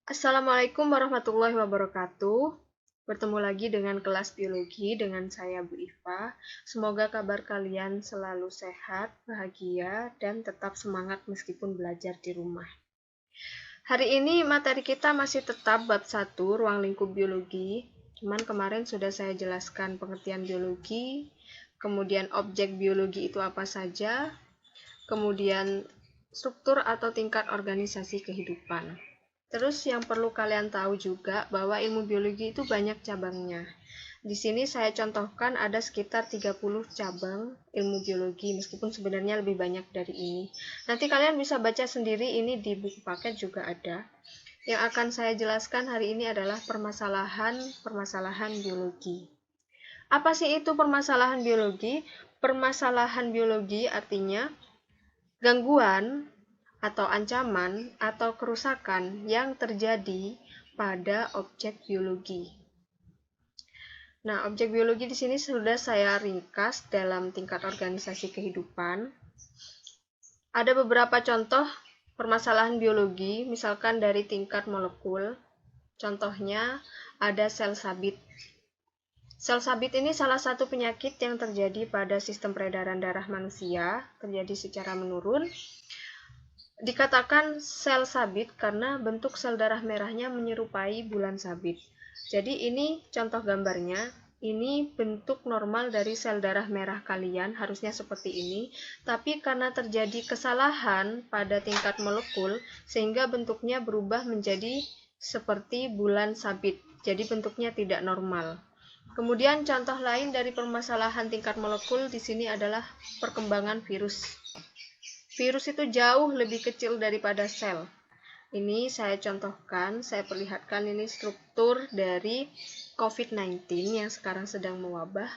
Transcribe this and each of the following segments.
Assalamualaikum warahmatullahi wabarakatuh. Bertemu lagi dengan kelas biologi dengan saya Bu Iva. Semoga kabar kalian selalu sehat, bahagia, dan tetap semangat meskipun belajar di rumah. Hari ini materi kita masih tetap bab 1, ruang lingkup biologi. Cuman kemarin sudah saya jelaskan pengertian biologi, kemudian objek biologi itu apa saja, kemudian struktur atau tingkat organisasi kehidupan. Terus yang perlu kalian tahu juga bahwa ilmu biologi itu banyak cabangnya. Di sini saya contohkan ada sekitar 30 cabang ilmu biologi, meskipun sebenarnya lebih banyak dari ini. Nanti kalian bisa baca sendiri, ini di buku paket juga ada. Yang akan saya jelaskan hari ini adalah permasalahan biologi. Apa sih itu permasalahan biologi? Permasalahan biologi artinya gangguan atau ancaman atau kerusakan yang terjadi pada objek biologi. Nah, objek biologi di sini sudah saya ringkas dalam tingkat organisasi kehidupan. Ada beberapa contoh permasalahan biologi, misalkan dari tingkat molekul. Contohnya ada sel sabit. Sel sabit ini salah satu penyakit yang terjadi pada sistem peredaran darah manusia, terjadi secara menurun. Dikatakan sel sabit karena bentuk sel darah merahnya menyerupai bulan sabit. Jadi ini contoh gambarnya. Ini bentuk normal dari sel darah merah kalian, harusnya seperti ini. Tapi karena terjadi kesalahan pada tingkat molekul, sehingga bentuknya berubah menjadi seperti bulan sabit. Jadi bentuknya tidak normal. Kemudian contoh lain dari permasalahan tingkat molekul di sini adalah perkembangan virus. Virus itu jauh lebih kecil daripada sel. Ini saya contohkan, saya perlihatkan ini struktur dari COVID-19 yang sekarang sedang mewabah.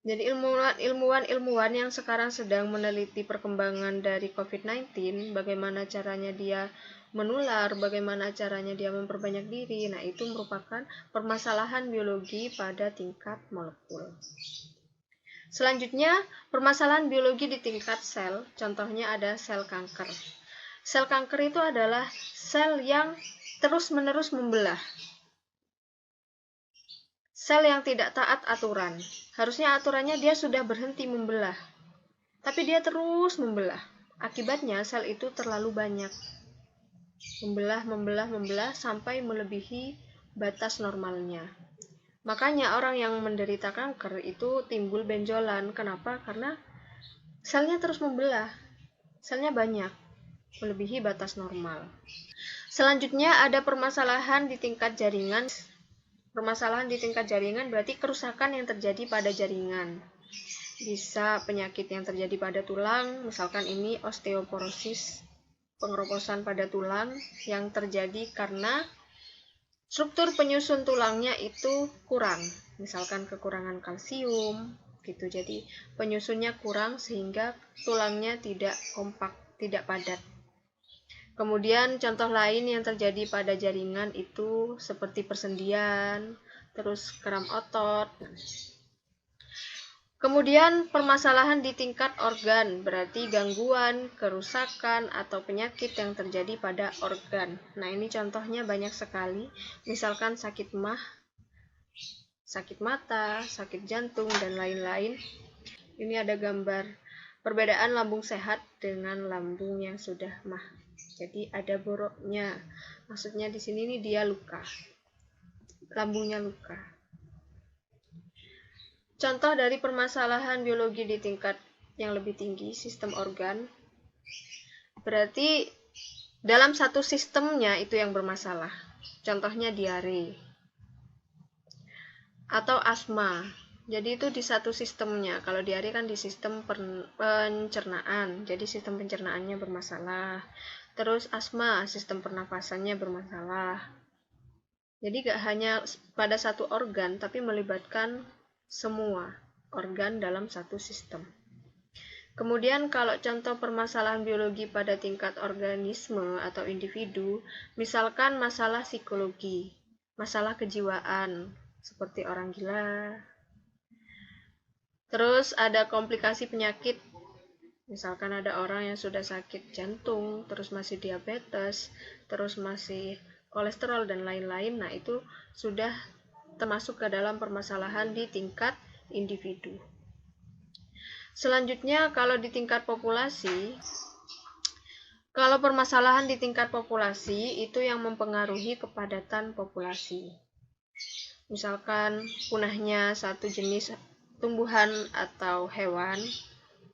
Jadi ilmuwan yang sekarang sedang meneliti perkembangan dari COVID-19, bagaimana caranya dia menular, bagaimana caranya dia memperbanyak diri. Nah, itu merupakan permasalahan biologi pada tingkat molekul. Selanjutnya, permasalahan biologi di tingkat sel, contohnya ada sel kanker. Sel kanker itu adalah sel yang terus-menerus membelah. Sel yang tidak taat aturan. Harusnya aturannya dia sudah berhenti membelah. Tapi dia terus membelah. Akibatnya sel itu terlalu banyak. Membelah sampai melebihi batas normalnya. Makanya orang yang menderita kanker itu timbul benjolan. Kenapa? Karena selnya terus membelah. Selnya banyak, melebihi batas normal. Selanjutnya ada permasalahan di tingkat jaringan. Permasalahan di tingkat jaringan berarti kerusakan yang terjadi pada jaringan. Bisa penyakit yang terjadi pada tulang, misalkan ini osteoporosis, pengeroposan pada tulang yang terjadi karena struktur penyusun tulangnya itu kurang, misalkan kekurangan kalsium, gitu. Jadi penyusunnya kurang sehingga tulangnya tidak kompak, tidak padat. Kemudian contoh lain yang terjadi pada jaringan itu seperti persendian, terus kram otot. Kemudian permasalahan di tingkat organ, berarti gangguan, kerusakan, atau penyakit yang terjadi pada organ. Nah, ini contohnya banyak sekali, misalkan sakit mah, sakit mata, sakit jantung, dan lain-lain. Ini ada gambar perbedaan lambung sehat dengan lambung yang sudah mah. Jadi ada boroknya. Maksudnya di sini nih dia luka. Lambungnya luka. Contoh dari permasalahan biologi di tingkat yang lebih tinggi, sistem organ. Berarti dalam satu sistemnya itu yang bermasalah. Contohnya diare atau asma. Jadi itu di satu sistemnya. Kalau diare kan di sistem pencernaan. Jadi sistem pencernaannya bermasalah. Terus asma, sistem pernafasannya bermasalah. Jadi gak hanya pada satu organ, tapi melibatkan semua organ dalam satu sistem. Kemudian kalau contoh permasalahan biologi pada tingkat organisme atau individu, misalkan masalah psikologi, masalah kejiwaan, seperti orang gila. Terus ada komplikasi penyakit, misalkan ada orang yang sudah sakit jantung, terus masih diabetes, terus masih kolesterol, dan lain-lain. Nah, itu sudah termasuk ke dalam permasalahan di tingkat individu. Selanjutnya, kalau di tingkat populasi, kalau permasalahan di tingkat populasi itu yang mempengaruhi kepadatan populasi. Misalkan punahnya satu jenis tumbuhan atau hewan,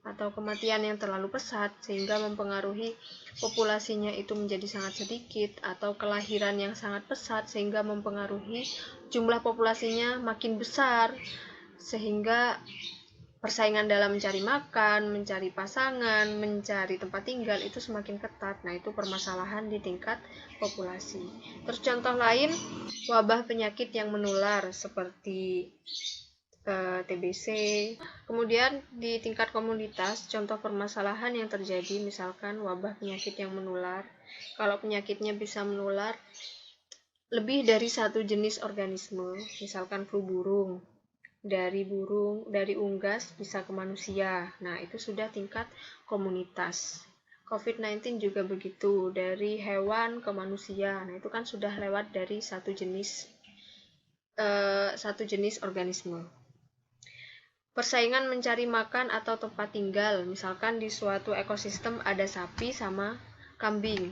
atau kematian yang terlalu pesat sehingga mempengaruhi populasinya itu menjadi sangat sedikit, atau kelahiran yang sangat pesat sehingga mempengaruhi jumlah populasinya makin besar sehingga persaingan dalam mencari makan, mencari pasangan, mencari tempat tinggal itu semakin ketat. Nah, itu permasalahan di tingkat populasi. Terus contoh lain, wabah penyakit yang menular seperti TBC. Kemudian di tingkat komunitas, contoh permasalahan yang terjadi misalkan wabah penyakit yang menular. Kalau penyakitnya bisa menular lebih dari satu jenis organisme, misalkan flu burung, dari unggas bisa ke manusia. Nah, itu sudah tingkat komunitas. COVID-19 juga begitu, dari hewan ke manusia. Nah, itu kan sudah lewat dari satu jenis organisme. Persaingan mencari makan atau tempat tinggal, misalkan di suatu ekosistem ada sapi sama kambing.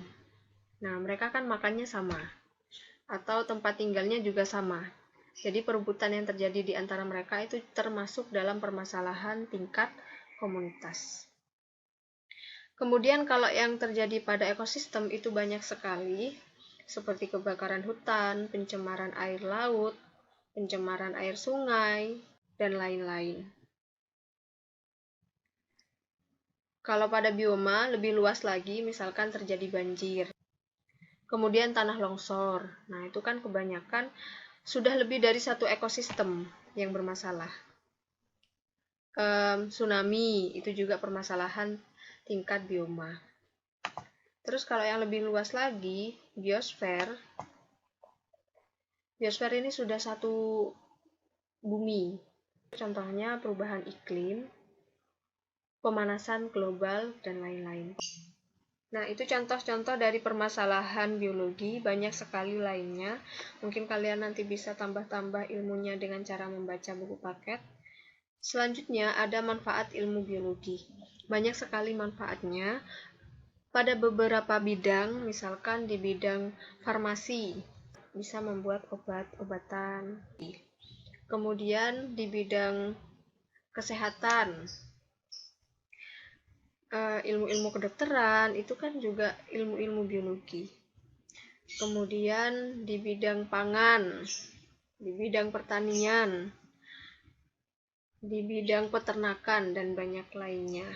Nah, mereka kan makannya sama, atau tempat tinggalnya juga sama. Jadi perebutan yang terjadi di antara mereka itu termasuk dalam permasalahan tingkat komunitas. Kemudian kalau yang terjadi pada ekosistem itu banyak sekali, seperti kebakaran hutan, pencemaran air laut, pencemaran air sungai, dan lain-lain. Kalau pada bioma lebih luas lagi, misalkan terjadi banjir. Kemudian tanah longsor. Nah, itu kan kebanyakan sudah lebih dari satu ekosistem yang bermasalah. Tsunami itu juga permasalahan tingkat bioma. Terus kalau yang lebih luas lagi, biosfer. Biosfer ini sudah satu bumi. Contohnya perubahan iklim, pemanasan global, dan lain-lain. Nah, itu contoh-contoh dari permasalahan biologi, banyak sekali lainnya. Mungkin kalian nanti bisa tambah-tambah ilmunya dengan cara membaca buku paket. Selanjutnya, ada manfaat ilmu biologi. Banyak sekali manfaatnya pada beberapa bidang, misalkan di bidang farmasi, bisa membuat obat-obatan. Kemudian di bidang kesehatan, ilmu-ilmu kedokteran itu kan juga ilmu-ilmu biologi. Kemudian di bidang pangan, di bidang pertanian, di bidang peternakan, dan banyak lainnya.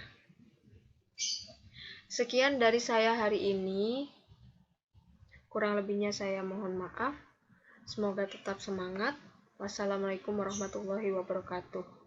Sekian dari saya hari ini. Kurang lebihnya saya mohon maaf. Semoga tetap semangat. Wassalamualaikum warahmatullahi wabarakatuh.